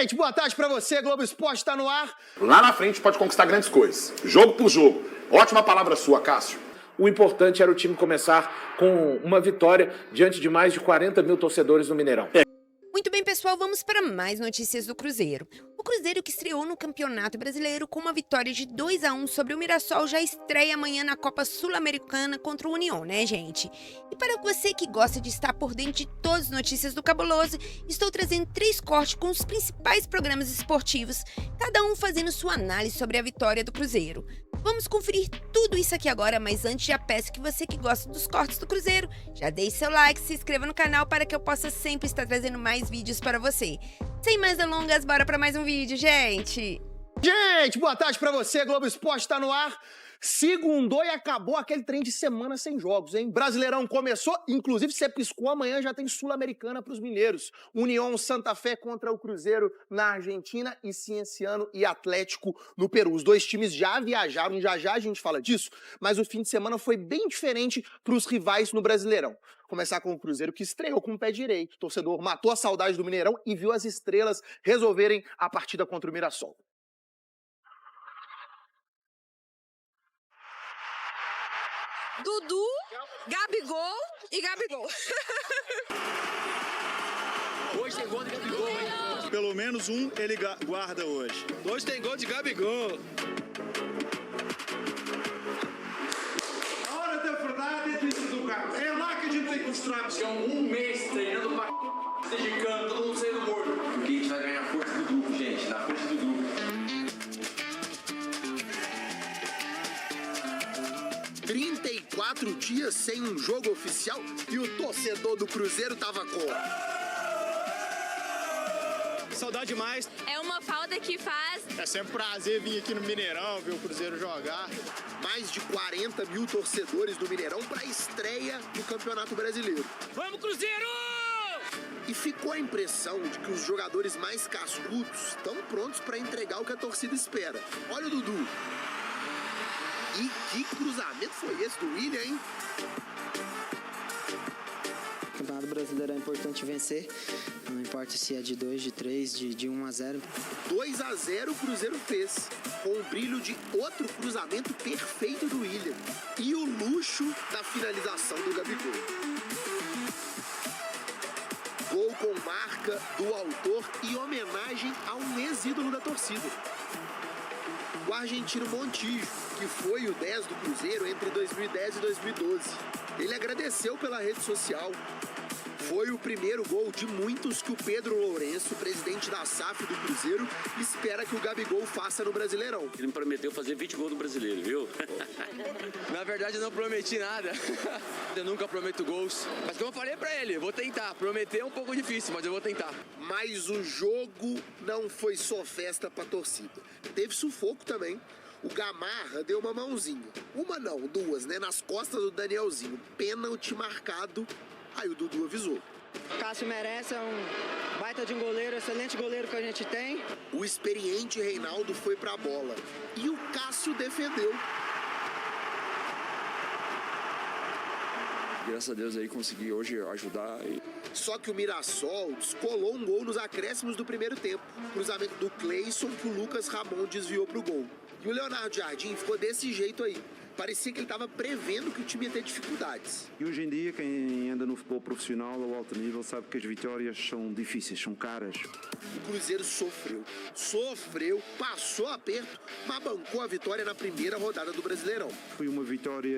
Gente, boa tarde pra você, Globo Esporte tá no ar. Lá na frente pode conquistar grandes coisas, jogo por jogo. Ótima palavra sua, Cássio. O importante era o time começar com uma vitória diante de mais de 40 mil torcedores no Mineirão. Muito bem, pessoal, vamos para mais notícias do Cruzeiro. O Cruzeiro, que estreou no Campeonato Brasileiro com uma vitória de 2-1 sobre o Mirassol, já estreia amanhã na Copa Sul-Americana contra o União, né, gente? E para você que gosta de estar por dentro de todas as notícias do Cabuloso, estou trazendo 3 cortes com os principais programas esportivos, cada um fazendo sua análise sobre a vitória do Cruzeiro. Vamos conferir tudo isso aqui agora, mas antes já peço que você que gosta dos cortes do Cruzeiro, já deixe seu like, se inscreva no canal para que eu possa sempre estar trazendo mais vídeos para você. Sem mais delongas, bora para mais um vídeo, gente! Gente, boa tarde pra você, Globo Esporte tá no ar. Segundou e acabou aquele trem de semana sem jogos, hein? Brasileirão começou, inclusive você piscou, amanhã já tem Sul-Americana pros mineiros. União Santa Fé contra o Cruzeiro na Argentina e Cienciano e Atlético no Peru. Os dois times já viajaram, já a gente fala disso, mas o fim de semana foi bem diferente pros rivais no Brasileirão. Começar com o Cruzeiro, que estreou com o pé direito. O torcedor matou a saudade do Mineirão e viu as estrelas resolverem a partida contra o Mirassol. Dudu, Gabigol e Gabigol. Hoje tem gol de Gabigol, hein? Pelo menos um ele guarda hoje. Hoje tem gol de Gabigol. A hora da verdade é dentro do carro. É lá que a gente tem que mostrar. Acho que é um mês treinando pra ser gigante, todo mundo saindo morto. Porque a gente vai ganhar a força do grupo, gente. Na força do grupo. 34 dias sem um jogo oficial e o torcedor do Cruzeiro tava com... Saudade demais. É uma falta que faz. É sempre um prazer vir aqui no Mineirão, ver o Cruzeiro jogar. Mais de 40 mil torcedores do Mineirão para a estreia do Campeonato Brasileiro. Vamos, Cruzeiro! E ficou a impressão de que os jogadores mais cascudos estão prontos para entregar o que a torcida espera. Olha o Dudu. E que cruzamento foi esse do William, hein? O Campeonato Brasileiro é importante vencer, não importa se é de 2, de 3, de 1-0. 2-0 o Cruzeiro fez, com o brilho de outro cruzamento perfeito do William e o luxo da finalização do Gabigol. Gol com marca do autor e homenagem a um ex-ídolo da torcida. O argentino Montijo, que foi o 10 do Cruzeiro entre 2010 e 2012. Ele agradeceu pela rede social. Foi o primeiro gol de muitos que o Pedro Lourenço, presidente da SAF do Cruzeiro, espera que o Gabigol faça no Brasileirão. Ele me prometeu fazer 20 gols no Brasileiro, viu? Na verdade, eu não prometi nada. Eu nunca prometo gols. Mas como eu falei pra ele, eu vou tentar. Prometer é um pouco difícil, mas eu vou tentar. Mas o jogo não foi só festa pra torcida. Teve sufoco também. O Gamarra deu uma mãozinha. Uma não, duas, né? Nas costas do Danielzinho. Pênalti marcado. Aí o Dudu avisou. Cássio merece, é um baita de um goleiro, excelente goleiro que a gente tem. O experiente Reinaldo foi pra bola. E o Cássio defendeu. Graças a Deus aí consegui hoje ajudar. Só que o Mirassol descolou um gol nos acréscimos do primeiro tempo. Cruzamento do Cleison que o Lucas Ramon desviou pro gol. E o Leonardo Jardim ficou desse jeito aí. Parecia que ele estava prevendo que o time ia ter dificuldades. E hoje em dia, quem anda no futebol profissional ao alto nível sabe que as vitórias são difíceis, são caras. O Cruzeiro sofreu, passou aperto, mas bancou a vitória na primeira rodada do Brasileirão. Foi uma vitória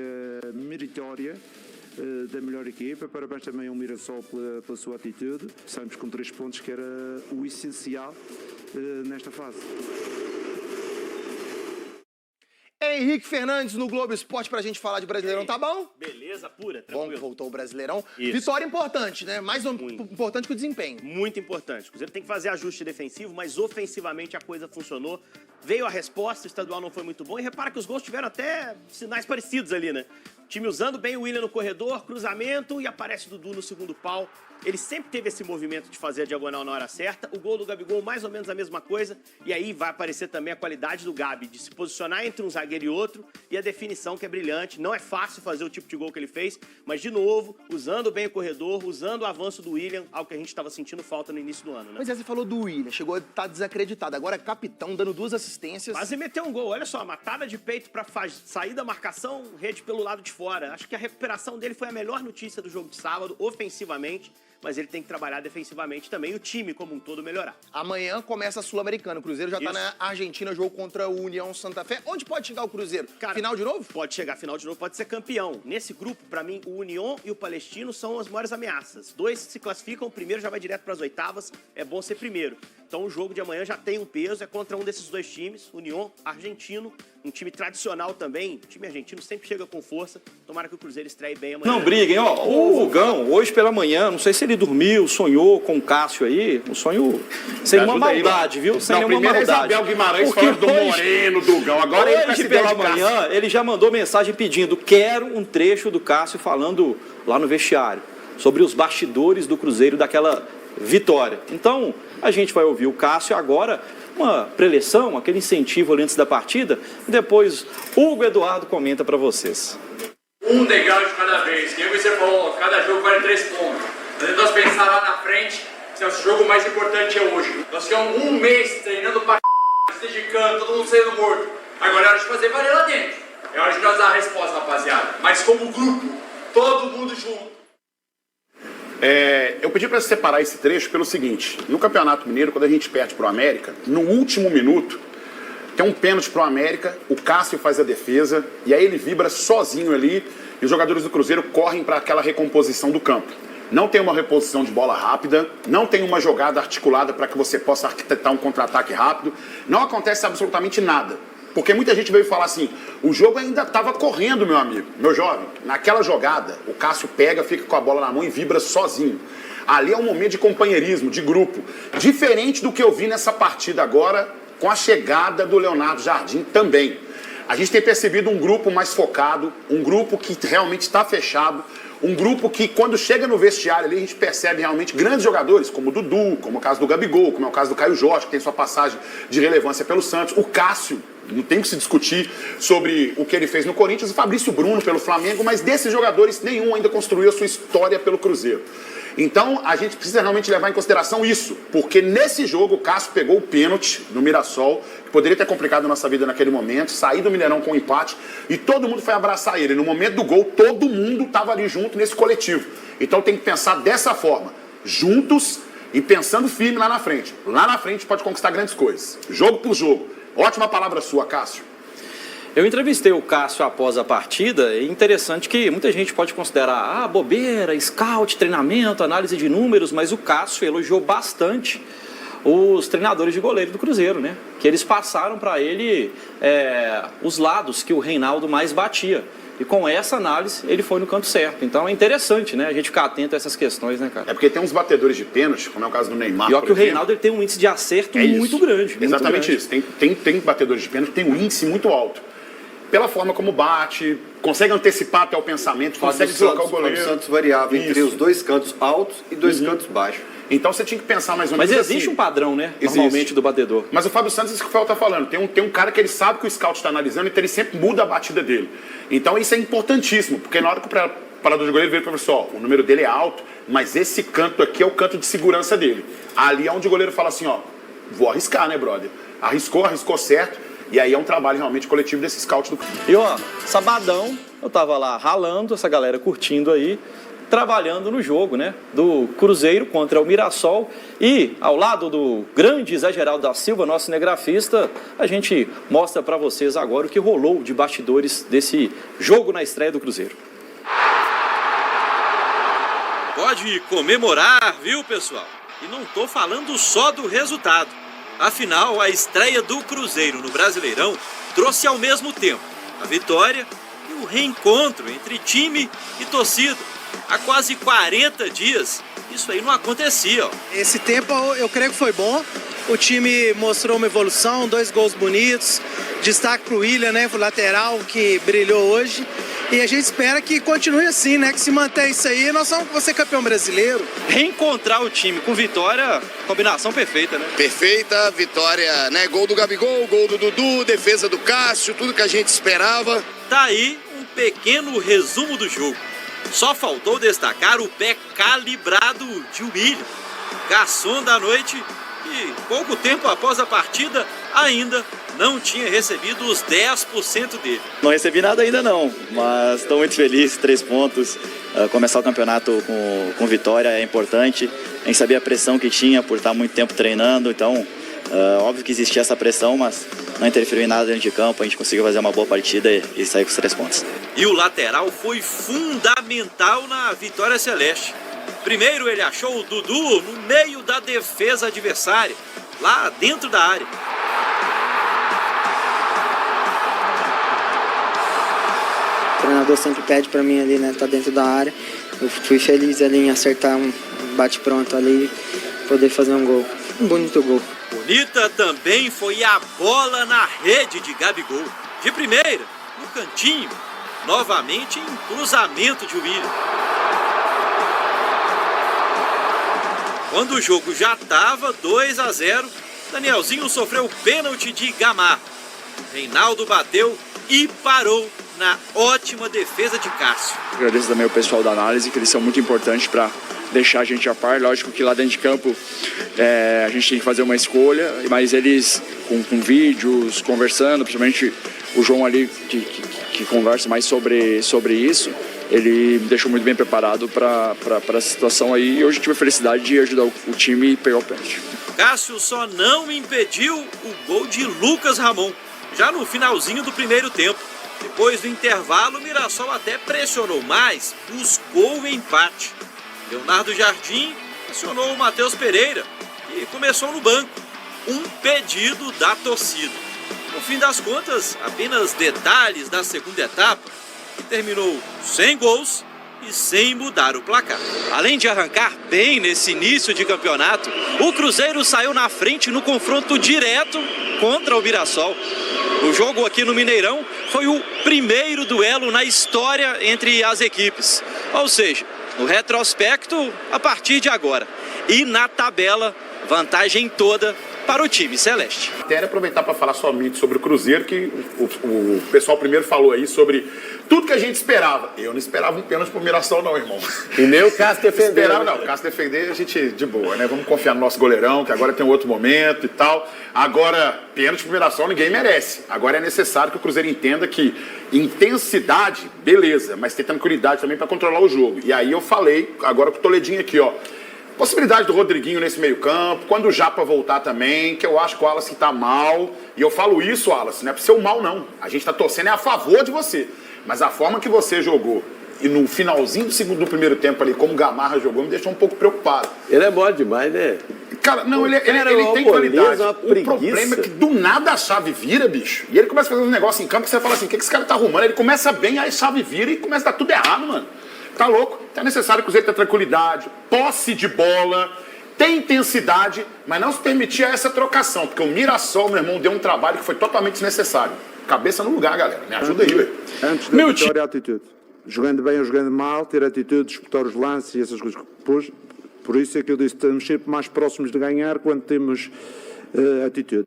meritória da melhor equipa. Parabéns também ao Mirassol pela sua atitude. Saímos com 3 pontos, que era o essencial nesta fase. Henrique Fernandes no Globo Esporte pra gente falar de Brasileirão, tá bom? Beleza, pura, Bom tranquilo. que voltou o Brasileirão. Isso. Vitória importante, né? Mais importante que o desempenho. Muito importante. O Cruzeiro tem que fazer ajuste defensivo, mas ofensivamente a coisa funcionou. Veio a resposta, o estadual não foi muito bom. E repara que os gols tiveram até sinais parecidos ali, né? Time usando bem o William no corredor, cruzamento e aparece o Dudu no segundo pau. Ele sempre teve esse movimento de fazer a diagonal na hora certa. O gol do Gabigol, mais ou menos a mesma coisa. E aí vai aparecer também a qualidade do Gabi, de se posicionar entre um zagueiro e outro. E a definição que é brilhante. Não é fácil fazer o tipo de gol que ele fez. Mas, de novo, usando bem o corredor, usando o avanço do William, algo que a gente estava sentindo falta no início do ano, né? Pois é, você falou do William, chegou a estar desacreditado. Agora é capitão, dando 2 assistências. Quase meteu um gol. Olha só, matada de peito para sair da marcação, rede pelo lado de fora. Acho que a recuperação dele foi a melhor notícia do jogo de sábado, ofensivamente. Mas ele tem que trabalhar defensivamente também e o time como um todo melhorar. Amanhã começa a Sul-Americana. O Cruzeiro já tá na Argentina, jogo contra o União Santa Fé. Onde pode chegar o Cruzeiro? Cara, final de novo? Pode chegar final de novo, pode ser campeão. Nesse grupo, pra mim, o União e o Palestino são as maiores ameaças. 2 se classificam, o primeiro já vai direto pras oitavas. É bom ser primeiro. Então o jogo de amanhã já tem um peso, é contra um desses 2 times, União, Argentino, um time tradicional também. O time argentino sempre chega com força. Tomara que o Cruzeiro estreie bem amanhã. Não briguem, ó. O Rugão, hoje pela manhã, não sei se ele dormiu, sonhou com o Cássio aí. Um sonho sem nenhuma maldade, viu? Sem nenhuma primeiro maldade. Isabel Guimarães falando do Moreno, do Gão. Agora ele hoje pela manhã, ele já mandou mensagem pedindo: quero um trecho do Cássio falando lá no vestiário sobre os bastidores do Cruzeiro daquela vitória. Então, a gente vai ouvir o Cássio agora, uma preleção, aquele incentivo ali antes da partida, e depois Hugo Eduardo comenta para vocês. Um degrau de cada vez, que você falou, cada jogo vale 3 pontos. Nós pensar lá na frente, se o jogo mais importante é hoje. Nós ficamos um mês treinando pra se dedicando, todo mundo saindo morto. Agora é hora de fazer valer lá dentro. É hora de nós dar a resposta, rapaziada. Mas como grupo, todo mundo junto. Eu pedi para separar esse trecho pelo seguinte: no Campeonato Mineiro, quando a gente perde pro América, no último minuto, tem um pênalti pro América, o Cássio faz a defesa, e aí ele vibra sozinho ali, e os jogadores do Cruzeiro correm para aquela recomposição do campo. Não tem uma reposição de bola rápida, não tem uma jogada articulada para que você possa arquitetar um contra-ataque rápido, não acontece absolutamente nada. Porque muita gente veio falar assim: o jogo ainda estava correndo, meu amigo, meu jovem. Naquela jogada, o Cássio pega, fica com a bola na mão e vibra sozinho. Ali é um momento de companheirismo, de grupo. Diferente do que eu vi nessa partida agora, com a chegada do Leonardo Jardim também. A gente tem percebido um grupo mais focado, um grupo que realmente está fechado, um grupo que, quando chega no vestiário ali, a gente percebe realmente grandes jogadores, como o Dudu, como é o caso do Gabigol, como é o caso do Caio Jorge, que tem sua passagem de relevância pelo Santos. O Cássio, não tem que se discutir sobre o que ele fez no Corinthians. O Fabrício Bruno pelo Flamengo, mas desses jogadores, nenhum ainda construiu a sua história pelo Cruzeiro. Então, a gente precisa realmente levar em consideração isso, porque nesse jogo o Cássio pegou o pênalti no Mirassol, que poderia ter complicado a nossa vida naquele momento, sair do Mineirão com um empate, e todo mundo foi abraçar ele. No momento do gol, todo mundo estava ali junto nesse coletivo. Então tem que pensar dessa forma, juntos e pensando firme lá na frente. Lá na frente pode conquistar grandes coisas, jogo por jogo. Ótima palavra sua, Cássio. Eu entrevistei o Cássio após a partida. É interessante que muita gente pode considerar bobeira, scout, treinamento, análise de números, mas o Cássio elogiou bastante os treinadores de goleiro do Cruzeiro, né? Que eles passaram para ele os lados que o Reinaldo mais batia. E com essa análise, ele foi no canto certo. Então é interessante, né? A gente ficar atento a essas questões, né, cara? É porque tem uns batedores de pênalti, como é o caso do Neymar. E ó, que o Reinaldo ele tem um índice de acerto muito grande. Exatamente isso. Tem batedores de pênalti que tem um índice muito alto. Pela forma como bate, consegue antecipar até o pensamento, consegue deslocar o goleiro. O Santos variava entre os 2 cantos altos e 2 cantos baixos. Então você tinha que pensar mais ou menos. Mas existe um padrão, né? Normalmente do batedor. Mas o Fábio Santos, isso que o Fel tá falando, tem um cara que ele sabe que o scout está analisando, então ele sempre muda a batida dele. Então isso é importantíssimo, porque na hora que o parador de goleiro veio para o pessoal, o número dele é alto, mas esse canto aqui é o canto de segurança dele. Ali é onde o goleiro fala assim, ó, vou arriscar, né, brother? Arriscou certo. E aí é um trabalho realmente coletivo desse scout do... E ó, sabadão, eu tava lá ralando, essa galera curtindo aí, trabalhando no jogo, né? Do Cruzeiro contra o Mirassol. E ao lado do grande Zé Geraldo da Silva, nosso cinegrafista, a gente mostra pra vocês agora o que rolou de bastidores desse jogo na estreia do Cruzeiro. Pode comemorar, viu, pessoal? E não tô falando só do resultado. Afinal, a estreia do Cruzeiro no Brasileirão trouxe ao mesmo tempo a vitória e o reencontro entre time e torcida. Há quase 40 dias, isso aí não acontecia. Esse tempo eu creio que foi bom. O time mostrou uma evolução, 2 gols bonitos. Destaque para o William, né, o lateral que brilhou hoje. E a gente espera que continue assim, né? Que se mantenha isso aí, nós vamos ser campeão brasileiro. Reencontrar o time com vitória, combinação perfeita, né? Perfeita, vitória, né? Gol do Gabigol, gol do Dudu, defesa do Cássio, tudo que a gente esperava. Tá aí um pequeno resumo do jogo. Só faltou destacar o pé calibrado de William, garçom da noite, que pouco tempo após a partida ainda não tinha recebido os 10% dele. Não recebi nada ainda não, mas estou muito feliz, 3 pontos. Começar o campeonato com vitória é importante. A gente sabia a pressão que tinha por estar muito tempo treinando, então óbvio que existia essa pressão, mas não interferiu em nada dentro de campo. A gente conseguiu fazer uma boa partida e sair com os 3 pontos. E o lateral foi fundamental na vitória celeste. Primeiro ele achou o Dudu no meio da defesa adversária, lá dentro da área. O treinador sempre pede para mim ali, né, tá dentro da área. Eu fui feliz ali em acertar um bate-pronto ali, poder fazer um gol, um bonito gol. Bonita também foi a bola na rede de Gabigol. De primeira, no cantinho, novamente em cruzamento de William. Quando o jogo já estava 2-0, Danielzinho sofreu o pênalti de Gamarra. Reinaldo bateu e parou na ótima defesa de Cássio. Agradeço também ao pessoal da análise, que eles são muito importantes para deixar a gente a par. Lógico que lá dentro de campo a gente tem que fazer uma escolha, mas eles com vídeos, conversando, principalmente o João ali que conversa mais sobre isso, ele me deixou muito bem preparado para a situação aí, e hoje tive a felicidade de ajudar o time e pegar o pênalti. Cássio só não impediu o gol de Lucas Ramon, já no finalzinho do primeiro tempo. Depois do intervalo, o Mirassol até pressionou mais, buscou o empate. Leonardo Jardim acionou o Matheus Pereira e começou no banco, um pedido da torcida. No fim das contas, apenas detalhes da segunda etapa, que terminou sem gols e sem mudar o placar. Além de arrancar bem nesse início de campeonato, o Cruzeiro saiu na frente no confronto direto contra o Mirassol. O jogo aqui no Mineirão foi o primeiro duelo na história entre as equipes. Ou seja, no retrospecto, a partir de agora. E na tabela, vantagem toda para o time celeste. Quero aproveitar para falar somente sobre o Cruzeiro, que o pessoal primeiro falou aí sobre tudo que a gente esperava. Eu não esperava um pênalti pro Mirassol não, irmão. E nem o Cássio defender. Esperava, não. O Cássio defender, a gente de boa, né? Vamos confiar no nosso goleirão, que agora tem um outro momento e tal. Agora, pênalti pro Mirassol ninguém merece. Agora é necessário que o Cruzeiro entenda que intensidade, beleza, mas ter tranquilidade também para controlar o jogo. E aí eu falei, agora com o Toledinho aqui, ó. Possibilidade do Rodriguinho nesse meio campo, quando o Japa voltar também, que eu acho que o Wallace tá mal. E eu falo isso, Wallace, não é pro seu mal não. A gente tá torcendo a favor de você. Mas a forma que você jogou e no finalzinho do primeiro tempo ali, como o Gamarra jogou, me deixou um pouco preocupado. Ele é bom demais, né? Cara, não, ele tem qualidade. O problema é que do nada a chave vira, bicho. E ele começa a fazer um negócio em campo que você fala assim, o que esse cara tá arrumando? Ele começa bem, aí a chave vira e começa a dar tudo errado, mano. Tá louco? É necessário que o Cruzeiro tenha tranquilidade, posse de bola, tem intensidade, mas não se permitir essa trocação, porque o Mirassol, meu irmão, deu um trabalho que foi totalmente desnecessário. Cabeça no lugar, galera. Me ajuda aí, velho. Antes da vitória, a atitude. Jogando bem ou jogando mal, ter atitude, disputar os lances e essas coisas. Por isso é que eu disse, estamos sempre mais próximos de ganhar quando temos atitude.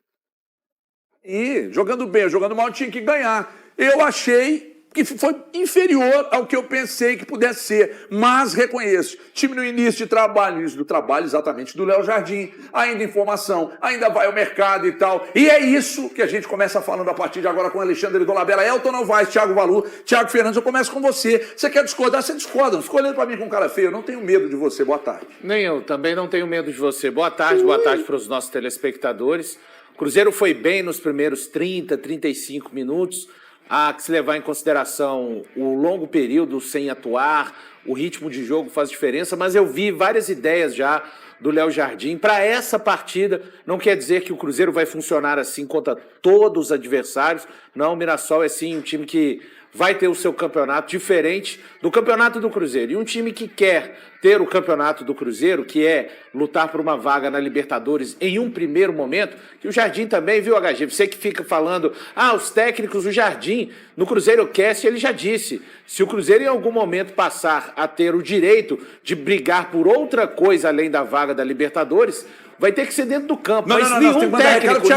E jogando bem ou jogando mal, tinha que ganhar. Eu achei que foi inferior ao que eu pensei que pudesse ser, mas reconheço, time no início de trabalho, início do trabalho exatamente do Léo Jardim, ainda em formação, ainda vai ao mercado e tal, e é isso que a gente começa falando a partir de agora com Alexandre Dolabella, Elton Novaes, Thiago Valu, Thiago Fernandes. Eu começo com você. Você quer discordar? Você discorda. Não fica olhando pra mim com cara feio. Eu não tenho medo de você. Boa tarde. Nem eu, também não tenho medo de você. Boa tarde para os nossos telespectadores. O Cruzeiro foi bem nos primeiros 30, 35 minutos. Há que se levar em consideração o longo período sem atuar, o ritmo de jogo faz diferença, mas eu vi várias ideias já do Léo Jardim para essa partida. Não quer dizer que o Cruzeiro vai funcionar assim contra todos os adversários. Não, o Mirassol é sim um time que vai ter o seu campeonato diferente do campeonato do Cruzeiro. E um time que quer ter o campeonato do Cruzeiro, que é lutar por uma vaga na Libertadores em um primeiro momento, que o Jardim também, viu, HG? Você que fica falando, os técnicos, o Jardim, no Cruzeiro Cast, ele já disse, se o Cruzeiro em algum momento passar a ter o direito de brigar por outra coisa além da vaga da Libertadores, vai ter que ser dentro do campo. Mas nenhum técnico,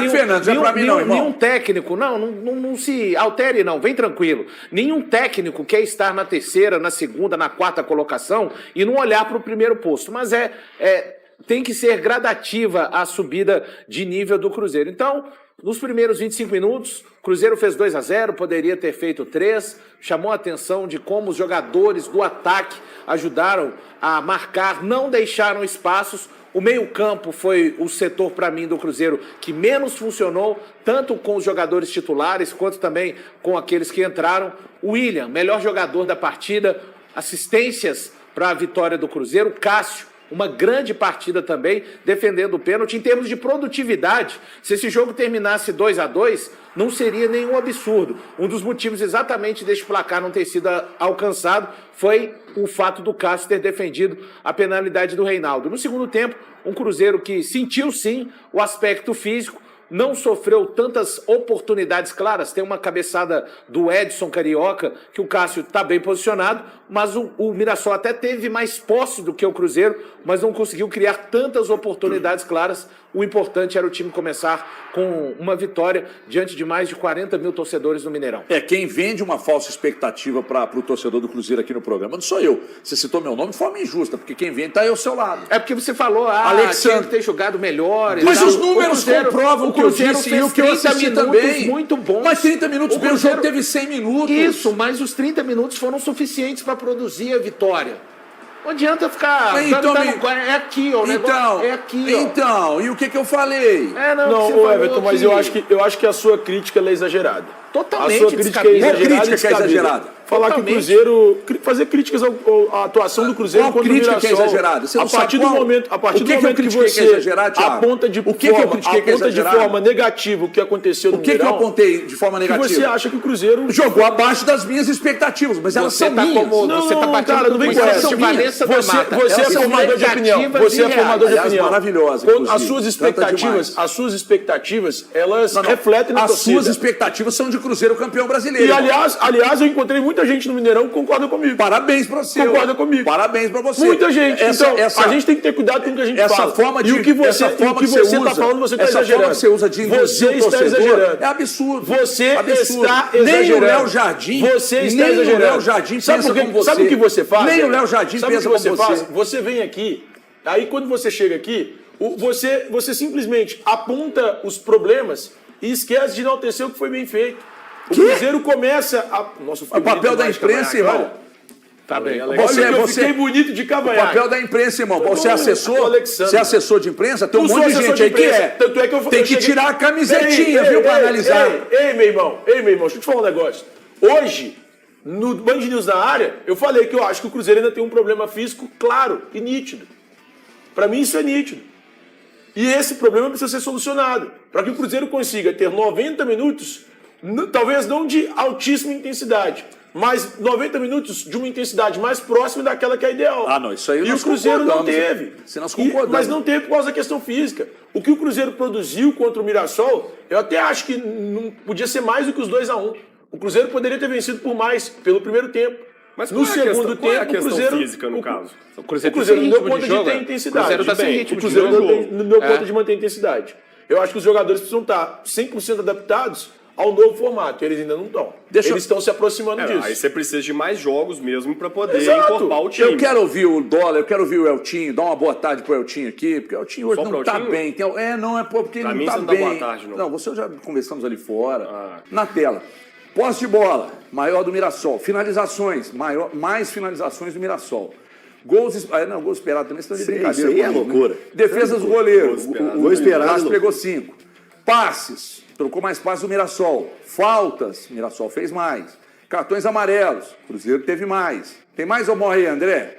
nenhum técnico, não se altere não, vem tranquilo. Nenhum técnico quer estar na terceira, na segunda, na quarta colocação e não olhar para o primeiro posto. Mas tem que ser gradativa a subida de nível do Cruzeiro. Então, nos primeiros 25 minutos, o Cruzeiro fez 2-0, poderia ter feito 3, chamou a atenção de como os jogadores do ataque ajudaram a marcar, não deixaram espaços. O meio-campo foi o setor, para mim, do Cruzeiro que menos funcionou, tanto com os jogadores titulares, quanto também com aqueles que entraram. O William, melhor jogador da partida, assistências para a vitória do Cruzeiro. Cássio, uma grande partida também, defendendo o pênalti. Em termos de produtividade, se esse jogo terminasse 2-2, não seria nenhum absurdo. Um dos motivos exatamente deste placar não ter sido alcançado foi o fato do Cássio ter defendido a penalidade do Reinaldo. No segundo tempo, um Cruzeiro que sentiu sim o aspecto físico, não sofreu tantas oportunidades claras. Tem uma cabeçada do Edson Carioca, que o Cássio está bem posicionado, mas o Mirassol até teve mais posse do que o Cruzeiro, mas não conseguiu criar tantas oportunidades claras. O importante era o time começar com uma vitória diante de mais de 40 mil torcedores no Mineirão. Quem vende uma falsa expectativa para o torcedor do Cruzeiro aqui no programa não sou eu. Você citou meu nome de forma injusta, porque quem vende está aí ao seu lado. É porque você falou, tinha que ter jogado melhor. Mas os números comprovam o que eu disse e o que eu assisti também. Muito bons. Mas 30 minutos, o jogo teve 100 minutos. Isso, mas os 30 minutos foram suficientes para produzir a vitória. Não adianta ficar... é aqui, ó, o negócio é aqui, ó. Então, e o que eu falei? Não, Everton, mas eu acho que a sua crítica é exagerada. Totalmente. A sua crítica é exagerada. Falar que o Cruzeiro... Fazer críticas à atuação do Cruzeiro contra o Mirassol. Crítica que é exagerada? A partir do momento que você aponta de forma negativa o que aconteceu no Mineirão... O que eu apontei de forma negativa? Que você acha que o Cruzeiro... Jogou abaixo das minhas expectativas, mas elas são minhas. Você tá partindo não vem com essa. Você é formador de opinião. Você é formador de opinião. Maravilhosa. As suas expectativas, elas refletem na torcida. As suas expectativas são de Cruzeiro campeão brasileiro. E, aliás, eu encontrei muita gente no Mineirão que concorda comigo. Parabéns pra você. Concorda comigo. Parabéns pra você. Muita gente. Então, a gente tem que ter cuidado com o que a gente fala. E o que você está falando, você está exagerando. Essa forma que você usa de induzir o torcedor é absurdo. Você está exagerando. Nem o Léo Jardim. Você está exagerando. Nem o Léo Jardim pensa como você. Sabe o que você faz? Nem o Léo Jardim pensa como você. Você vem aqui, aí quando você chega aqui, você simplesmente aponta os problemas e esquece de enaltecer o que foi bem feito. O Cruzeiro começa a... Nossa, o papel da imprensa, irmão. Tá bem. Eu fiquei bonito de cavanhaque. O papel da imprensa, irmão. Você é assessor de imprensa? Tem um monte de gente aí que é. Tanto é que eu tem que tirar a camisetinha, viu, pra analisar. Ei, meu irmão, deixa eu te falar um negócio. Hoje, no Band News na área, eu falei que eu acho que o Cruzeiro ainda tem um problema físico claro e nítido. Pra mim isso é nítido. E esse problema precisa ser solucionado. Para que o Cruzeiro consiga ter 90 minutos, talvez não de altíssima intensidade, mas 90 minutos de uma intensidade mais próxima daquela que é ideal. Não, isso aí e o Cruzeiro não teve. Mas não teve por causa da questão física. O que o Cruzeiro produziu contra o Mirassol, eu até acho que não podia ser mais do que os 2-1. O Cruzeiro poderia ter vencido por mais, pelo primeiro tempo. Mas no segundo tempo, a questão física, no caso? O Cruzeiro não deu conta de ter intensidade. O Cruzeiro não deu conta de manter intensidade. Eu acho que os jogadores precisam estar 100% adaptados ao novo formato. Eles ainda não estão. Eles estão se aproximando disso. Aí você precisa de mais jogos mesmo para poder encorpar o time. Eu quero ouvir o Dólar, eu quero ouvir o Eltinho. Dá uma boa tarde pro Eltinho aqui, porque o Eltinho hoje não tá bem. Não é porque ele não tá bem. Boa tarde, não. Não, você já conversamos ali fora. Na tela. Posse de bola, maior do Mirassol. Finalizações, mais finalizações do Mirassol. Gols esperados também, estão de brincadeira. Isso aí é loucura. Defesas do goleiro. Gol esperado. O pegou 5. Passes, trocou mais passes do Mirassol. Faltas, Mirassol fez mais. Cartões amarelos, Cruzeiro teve mais. Tem mais ou morre aí, André?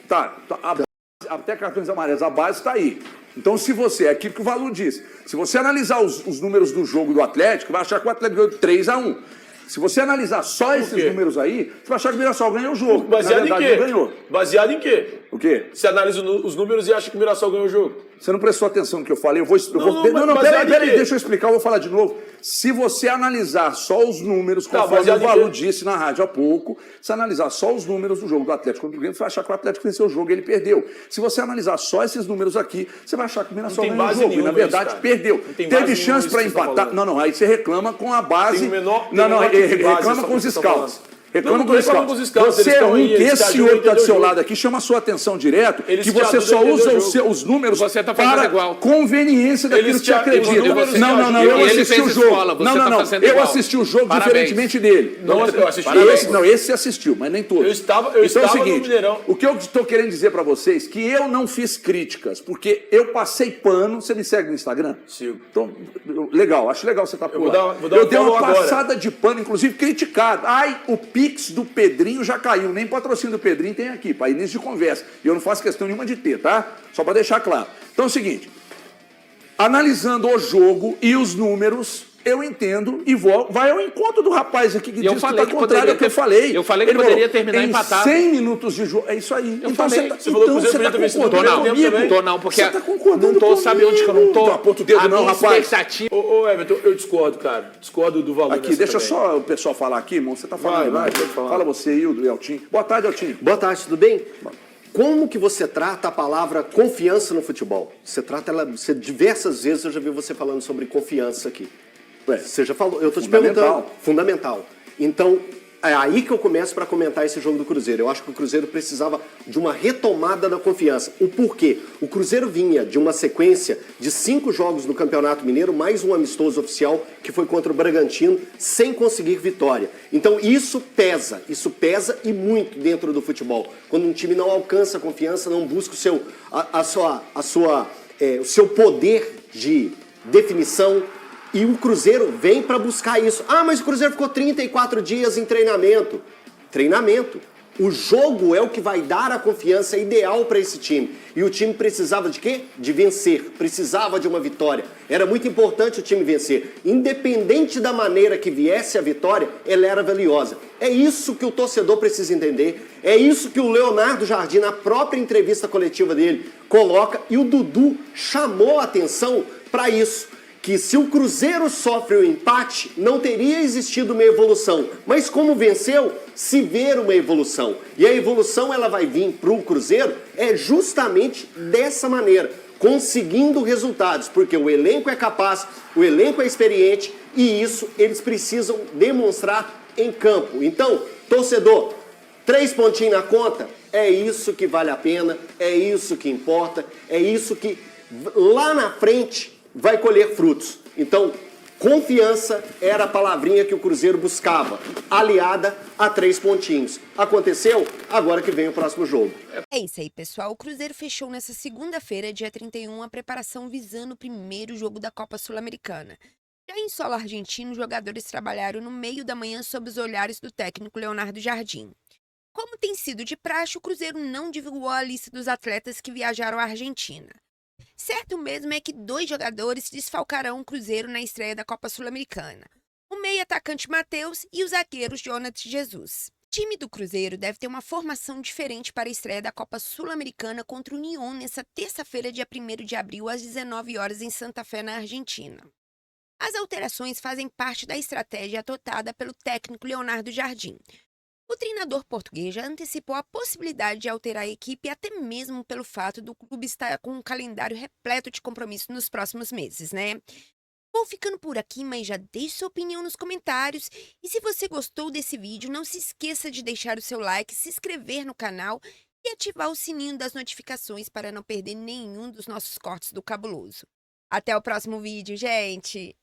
Tá, até cartões amarelos, a base está aí. Então, se você, é aquilo que o Valu disse, se você analisar os números do jogo do Atlético, vai achar que o Atlético ganhou 3-1. Se você analisar só esses números aí, você vai achar que o Mirassol ganhou o jogo. Baseado Na verdade, em quê? não ganhou. Baseado em quê? O quê? Você analisa os números e acha que o Mirassol ganhou o jogo. Você não prestou atenção no que eu falei? Não, Peraí, deixa eu explicar, eu vou falar de novo. Se você analisar só os números, conforme o Valu disse na rádio há pouco, se analisar só os números do jogo do Atlético contra o Grêmio, você vai achar que o Atlético venceu o jogo e ele perdeu. Se você analisar só esses números aqui, você vai achar que o Mirassol ganhou o jogo. E na verdade, perdeu. Teve chance para empatar. Não, aí você reclama com a base. Reclama com os scouts. Reclama com os scouts. Você é um que esse outro está do seu lado aqui, chama a sua atenção direto, que você só usa os números para conveniência daquilo que te acredita. Não, eu assisti o jogo. Eu assisti o jogo diferentemente dele. Esse você assistiu, mas nem todos. Eu estava no Mineirão. O que eu estou querendo dizer para vocês, que eu não fiz críticas, porque eu passei pano. Você me segue no Instagram? Sigo. Então, legal, acho legal você estar por lá. Eu dei uma passada de pano, inclusive criticado. Ai, o Pix do Pedrinho já caiu, nem patrocínio do Pedrinho tem aqui, para início de conversa. E eu não faço questão nenhuma de ter, tá? Só para deixar claro. Então é o seguinte, analisando o jogo e os números, eu entendo e vai ao encontro do rapaz aqui que diz que está contrário ao que eu falei. Eu falei que poderia terminar empatado. 100 minutos de jogo, é isso aí. Eu então falei. Você está concordando comigo? Tô não, porque você tá concordando não tô, sabe onde que eu não tô? Não aponta o dedo não, rapaz. Expectativa... Ô, Everton, eu discordo, cara. Discordo do valor. Aqui, deixa só o pessoal falar aqui, irmão. Você tá falando, vai. Fala você, Hildo e Eltinho. Boa tarde, Eltinho. Boa tarde, tudo bem? Como que você trata a palavra confiança no futebol? Você trata ela, diversas vezes eu já vi você falando sobre confiança aqui. Você já falou, eu tô te perguntando. Fundamental. Então, é aí que eu começo para comentar esse jogo do Cruzeiro. Eu acho que o Cruzeiro precisava de uma retomada da confiança. O porquê? O Cruzeiro vinha de uma sequência de 5 jogos no Campeonato Mineiro, mais um amistoso oficial, que foi contra o Bragantino, sem conseguir vitória. Então isso pesa e muito dentro do futebol. Quando um time não alcança a confiança, não busca o seu poder de definição. E o Cruzeiro vem para buscar isso. Ah, mas o Cruzeiro ficou 34 dias em treinamento. Treinamento. O jogo é o que vai dar a confiança ideal para esse time. E o time precisava de quê? De vencer. Precisava de uma vitória. Era muito importante o time vencer. Independente da maneira que viesse a vitória, ela era valiosa. É isso que o torcedor precisa entender. É isso que o Leonardo Jardim, na própria entrevista coletiva dele, coloca. E o Dudu chamou a atenção para isso. Que se o Cruzeiro sofre o empate, não teria existido uma evolução. Mas como venceu, se vê uma evolução. E a evolução ela vai vir para o Cruzeiro justamente dessa maneira, conseguindo resultados. Porque o elenco é capaz, o elenco é experiente e isso eles precisam demonstrar em campo. Então, torcedor, 3 pontinhos na conta, é isso que vale a pena, é isso que importa, é isso que lá na frente vai colher frutos. Então, confiança era a palavrinha que o Cruzeiro buscava, aliada a 3 pontinhos. Aconteceu? Agora que vem o próximo jogo. É isso aí, pessoal. O Cruzeiro fechou nessa segunda-feira, dia 31, a preparação visando o primeiro jogo da Copa Sul-Americana. Já em solo argentino, os jogadores trabalharam no meio da manhã sob os olhares do técnico Leonardo Jardim. Como tem sido de praxe, o Cruzeiro não divulgou a lista dos atletas que viajaram à Argentina. Certo mesmo é que 2 jogadores desfalcarão o Cruzeiro na estreia da Copa Sul-Americana. O meio-atacante Matheus e o zagueiro Jonas Jesus. O time do Cruzeiro deve ter uma formação diferente para a estreia da Copa Sul-Americana contra o Unión nessa terça-feira, dia 1º de abril, às 19 horas em Santa Fé, na Argentina. As alterações fazem parte da estratégia adotada pelo técnico Leonardo Jardim. O treinador português já antecipou a possibilidade de alterar a equipe até mesmo pelo fato do clube estar com um calendário repleto de compromissos nos próximos meses, né? Vou ficando por aqui, mas já deixe sua opinião nos comentários. E se você gostou desse vídeo, não se esqueça de deixar o seu like, se inscrever no canal e ativar o sininho das notificações para não perder nenhum dos nossos cortes do Cabuloso. Até o próximo vídeo, gente!